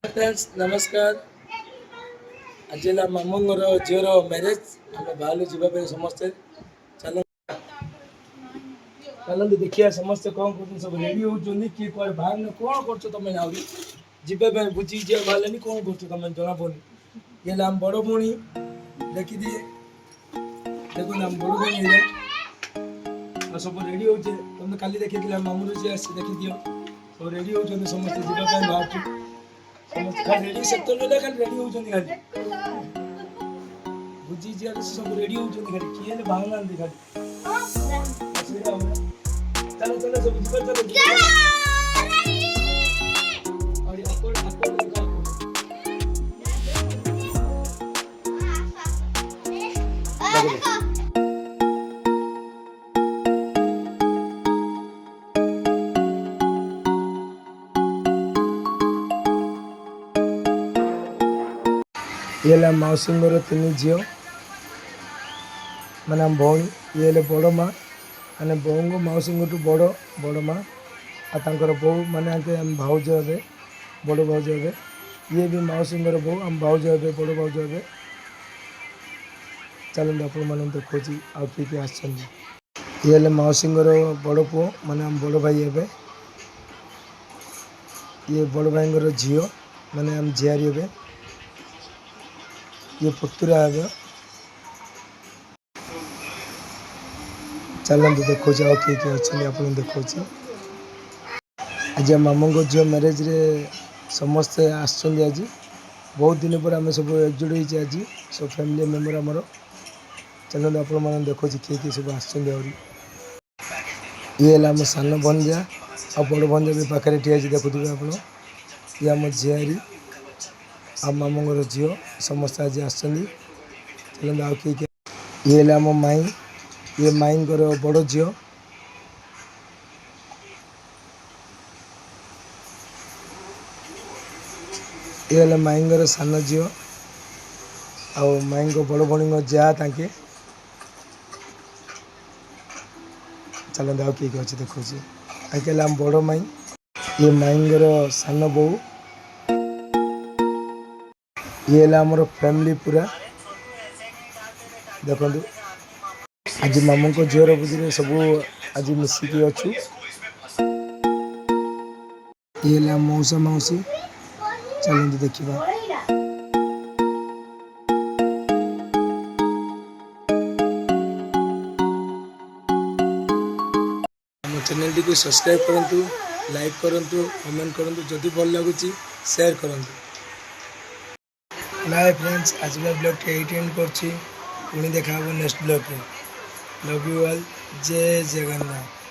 Friends नमस्कार। आज मामूंर झीर मैरेज आम बाहर जावाई समस्ते चल चलते देखिए समस्ते कौन कर सब रेडी होती किए कौन बाहर कौन कर तुम जावाई बुझी जी बाहर कौन कर तुम जना पड़नी ये आम बड़ भौणी देखी दिए देखो आम बड़ भौणी सब रेडी हो तुम काली देखी मामूर जी आस देखी दियो सब रेडी होती समस्ते जावाई बाहर समस्त खाली रेडी सेक्टर में खाली रेडी होचंदी खाली बुझी जी सब रेडी होचंदी खाली किए ने बाहर आंदी खाली चलो चलो सब बुझ चलो चलो और अकोड ये मौसी तीन झील मैंने भौणी ये बड़ माँ मैंने बोऊ मौसी बड़ बड़ माँ आर बो मैंने भाउज हे बड़ भाउज हे ये भी मौसी बो आम भाउज हे बड़ भाउज हे चलते आप देखो आउ किए आस ये मौसी बड़ पुओ मैंने आम बड़ भाई हे ये बड़ भाई झी मैंने आम झियारी हे ये पुतुरा है चलते देखो आओ किए अच्छे आप देखो आज मामू झील मैरेज रे समस्ते आज बहुत दिन पर आम सब एकजुट होती आज सब फैमिली मेम्बर आमर चलते आप देखो किए सब आसरी ये आम सान भंजा आ बड़ भंजा भी पाखे ठिया देखुए आप ये आम झियारी आ मामूर झील समस्त आज आसली चलते आउ किए ये आम माई ये माई बड़ झील ये माई सान झील आ माई बड़ भौणी जा ताके चलते आउ किए अच्छे देखो आगे आम बड़ माई ये माई सान बो ये आमर फैमिली पूरा देखो आज मामू को झीर बुझे सब आज मिसिकी अच्छु ये मौसा मौसी चलते देखा चैनल टी को सब्सक्राइब करूँ लाइक करूँ कमेंट करूँ जदि भल लगुच शेयर करूँ बाय फ्रेंड्स आज ब्लॉग टे एंड कर देखा next blog love you all जय जगन्नाथ।